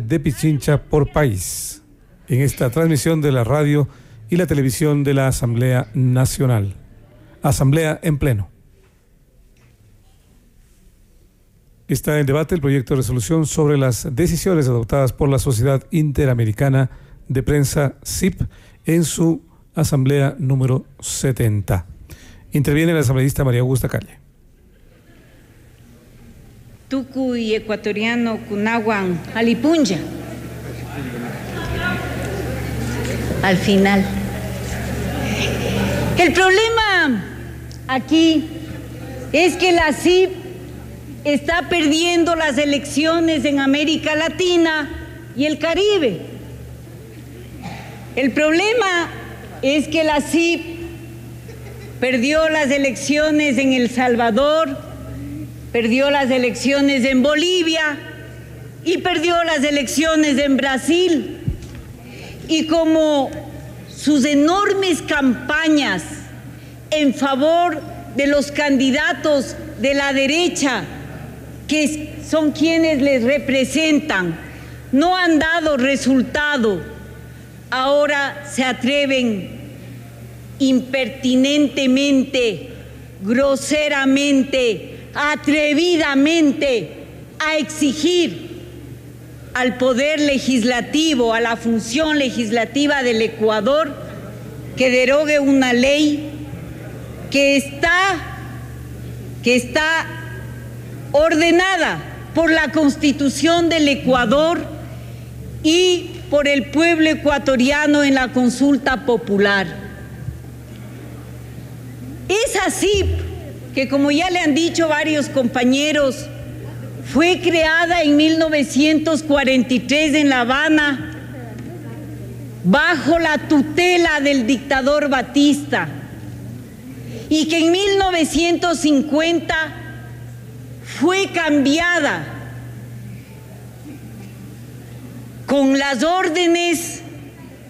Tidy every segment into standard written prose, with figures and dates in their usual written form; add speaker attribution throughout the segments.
Speaker 1: de Pichincha por país, en esta transmisión de la radio y la televisión de la Asamblea Nacional. Asamblea en pleno. Está en debate el proyecto de resolución sobre las decisiones adoptadas por la Sociedad Interamericana de Prensa, SIP, en su asamblea número 70. Interviene la asambleísta María Augusta Calle.
Speaker 2: Tucu y ecuatoriano Cunahuan Alipunja. Al final. El problema aquí es que la CIP está perdiendo las elecciones en América Latina y el Caribe. El problema es que la CIP perdió las elecciones en El Salvador, perdió las elecciones en Bolivia y perdió las elecciones en Brasil. Y como sus enormes campañas en favor de los candidatos de la derecha, que son quienes les representan, no han dado resultado, ahora se atreven impertinentemente, groseramente, atrevidamente a exigir al poder legislativo, a la función legislativa del Ecuador, que derogue una ley que está ordenada por la Constitución del Ecuador y por el pueblo ecuatoriano en la consulta popular. Es así que, como ya le han dicho varios compañeros, fue creada en 1943 en La Habana bajo la tutela del dictador Batista, y que en 1950 fue cambiada con las órdenes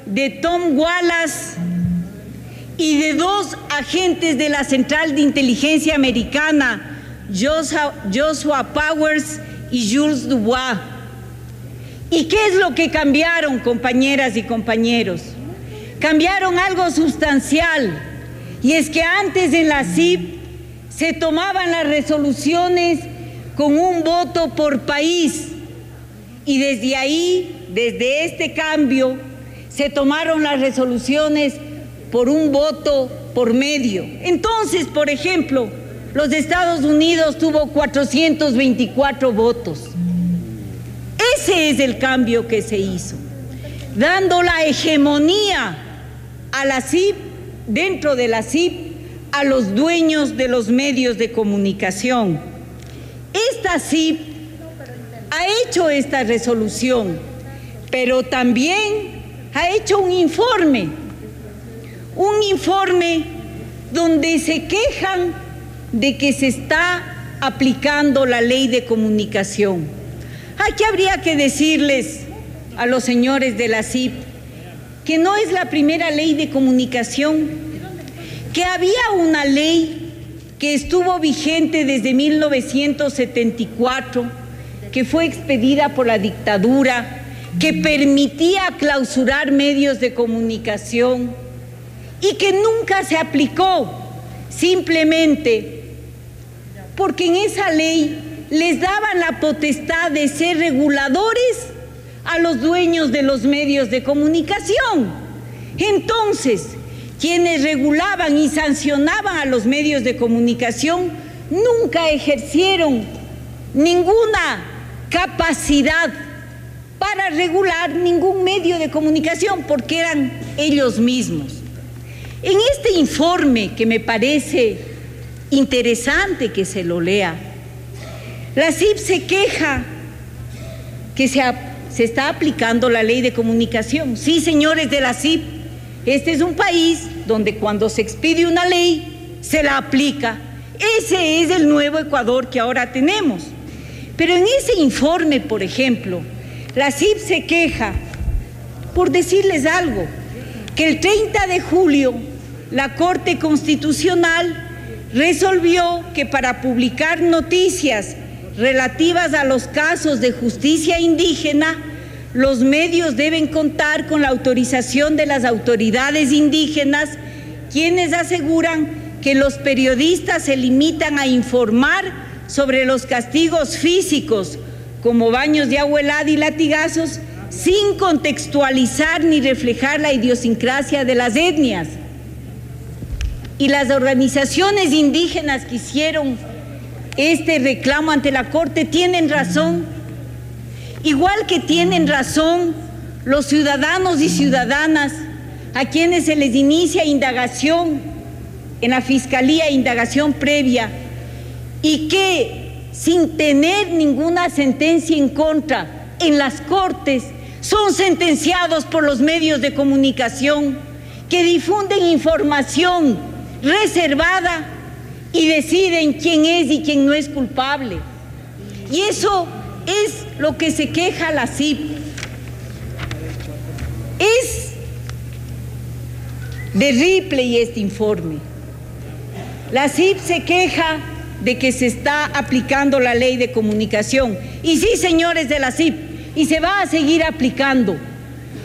Speaker 2: de Tom Wallace y de dos agentes de la Central de Inteligencia Americana, Joshua Powers y Jules Dubois. ¿Y qué es lo que cambiaron, compañeras y compañeros? Cambiaron algo sustancial, y es que antes en la CIP se tomaban las resoluciones con un voto por país, y desde ahí, desde este cambio, se tomaron las resoluciones por un voto por medio. Entonces, por ejemplo, los Estados Unidos tuvo 424 votos. Ese es el cambio que se hizo, dando la hegemonía a la CIP, dentro de la CIP, a los dueños de los medios de comunicación. Esta CIP ha hecho esta resolución, pero también ha hecho un informe donde se quejan de que se está aplicando la ley de comunicación. Aquí habría que decirles a los señores de la CIP que no es la primera ley de comunicación, que había una ley que estuvo vigente desde 1974, que fue expedida por la dictadura, que permitía clausurar medios de comunicación y que nunca se aplicó, simplemente porque en esa ley les daban la potestad de ser reguladores a los dueños de los medios de comunicación. Entonces, quienes regulaban y sancionaban a los medios de comunicación nunca ejercieron ninguna capacidad para regular ningún medio de comunicación, porque eran ellos mismos. En este informe, que me parece interesante que se lo lea, la CIP se queja que se está aplicando la ley de comunicación. Sí, señores de la CIP, este es un país donde cuando se expide una ley, se la aplica. Ese es el nuevo Ecuador que ahora tenemos. Pero en ese informe, por ejemplo, la CIP se queja, por decirles algo, que el 30 de julio la Corte Constitucional resolvió que para publicar noticias relativas a los casos de justicia indígena los medios deben contar con la autorización de las autoridades indígenas, quienes aseguran que los periodistas se limitan a informar sobre los castigos físicos, como baños de agua helada y latigazos, sin contextualizar ni reflejar la idiosincrasia de las etnias. Y las organizaciones indígenas que hicieron este reclamo ante la Corte tienen razón, igual que tienen razón los ciudadanos y ciudadanas a quienes se les inicia indagación en la Fiscalía, indagación previa, y que sin tener ninguna sentencia en contra en las Cortes son sentenciados por los medios de comunicación que difunden información reservada y deciden quién es y quién no es culpable. Y eso es lo que se queja la CIP. Es de Ripley este informe. La CIP se queja de que se está aplicando la ley de comunicación. Y sí, señores de la CIP, y se va a seguir aplicando,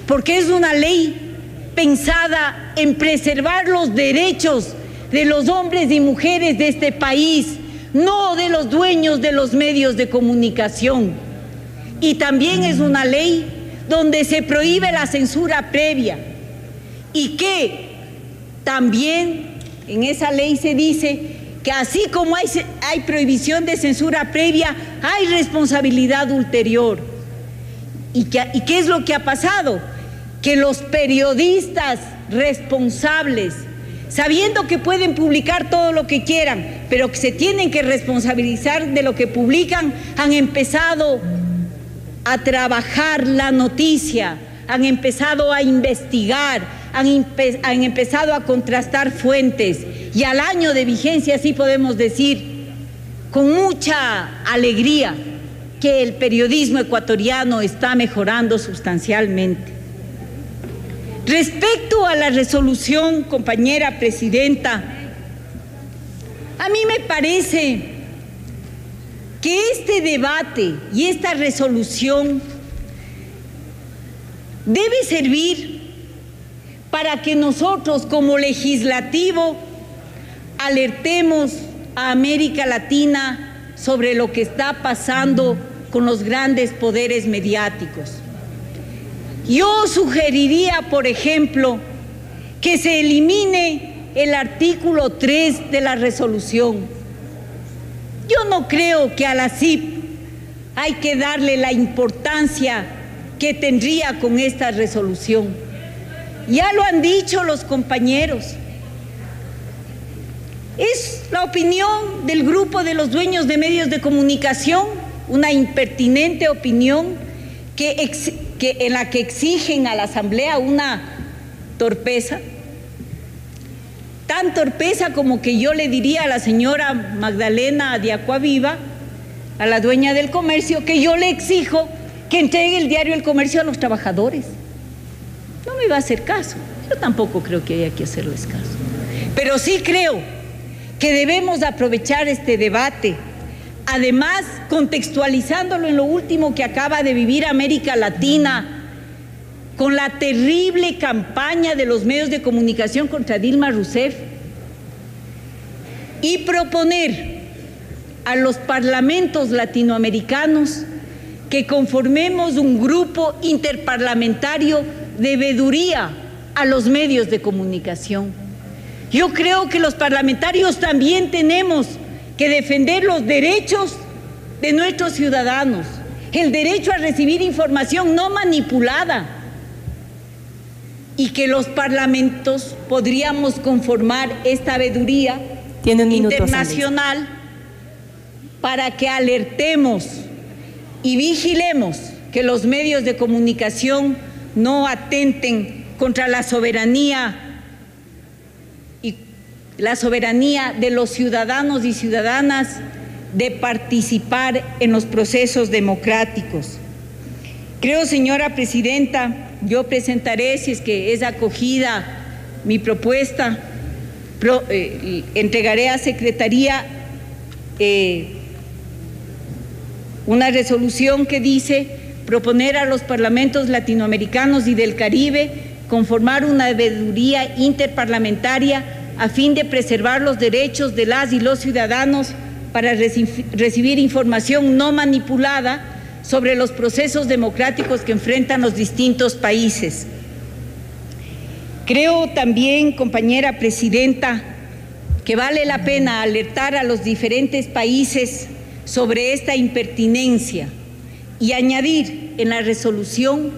Speaker 2: porque es una ley pensada en preservar los derechos de los hombres y mujeres de este país, no de los dueños de los medios de comunicación. Y también es una ley donde se prohíbe la censura previa, y que también en esa ley se dice que así como hay prohibición de censura previa, hay responsabilidad ulterior. ¿Y qué es lo que ha pasado? Que los periodistas responsables, sabiendo que pueden publicar todo lo que quieran, pero que se tienen que responsabilizar de lo que publican, han empezado a trabajar la noticia, han empezado a investigar, han empezado a contrastar fuentes, y al año de vigencia sí podemos decir con mucha alegría que el periodismo ecuatoriano está mejorando sustancialmente. Respecto a la resolución, compañera presidenta, a mí me parece que este debate y esta resolución debe servir para que nosotros como legislativo alertemos a América Latina sobre lo que está pasando con los grandes poderes mediáticos. Yo sugeriría, por ejemplo, que se elimine el artículo 3 de la resolución. Yo no creo que a la CIP hay que darle la importancia que tendría con esta resolución. Ya lo han dicho los compañeros. Es la opinión del grupo de los dueños de medios de comunicación, una impertinente opinión en la que exigen a la Asamblea una torpeza, tan torpeza como que yo le diría a la señora Magdalena de Acuaviva, a la dueña del comercio, que yo le exijo que entregue el diario El Comercio a los trabajadores. No me va a hacer caso. Yo tampoco creo que haya que hacerles caso. Pero sí creo que debemos aprovechar este debate, además contextualizándolo en lo último que acaba de vivir América Latina, con la terrible campaña de los medios de comunicación contra Dilma Rousseff, y proponer a los parlamentos latinoamericanos que conformemos un grupo interparlamentario de veeduría a los medios de comunicación. Yo creo que los parlamentarios también tenemos que defender los derechos de nuestros ciudadanos, el derecho a recibir información no manipulada, y que los parlamentos podríamos conformar esta veeduría internacional para que alertemos y vigilemos que los medios de comunicación no atenten contra la soberanía de los ciudadanos y ciudadanas de participar en los procesos democráticos. Creo, señora presidenta, yo presentaré, si es que es acogida mi propuesta, entregaré a Secretaría una resolución que dice: proponer a los parlamentos latinoamericanos y del Caribe conformar una veeduría interparlamentaria a fin de preservar los derechos de las y los ciudadanos para recibir información no manipulada sobre los procesos democráticos que enfrentan los distintos países. Creo también, compañera presidenta, que vale la pena alertar a los diferentes países sobre esta impertinencia y añadir en la resolución,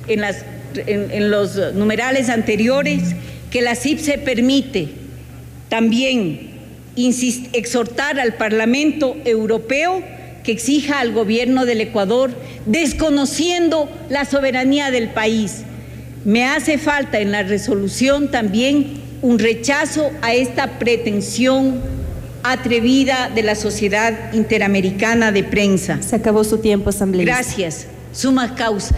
Speaker 2: en los numerales anteriores, que la CIP se permite también exhortar al Parlamento Europeo que exija al gobierno del Ecuador, desconociendo la soberanía del país. Me hace falta en la resolución también un rechazo a esta pretensión atrevida de la Sociedad Interamericana de Prensa.
Speaker 3: Se acabó su tiempo, asambleísta.
Speaker 2: Gracias. Summa causa.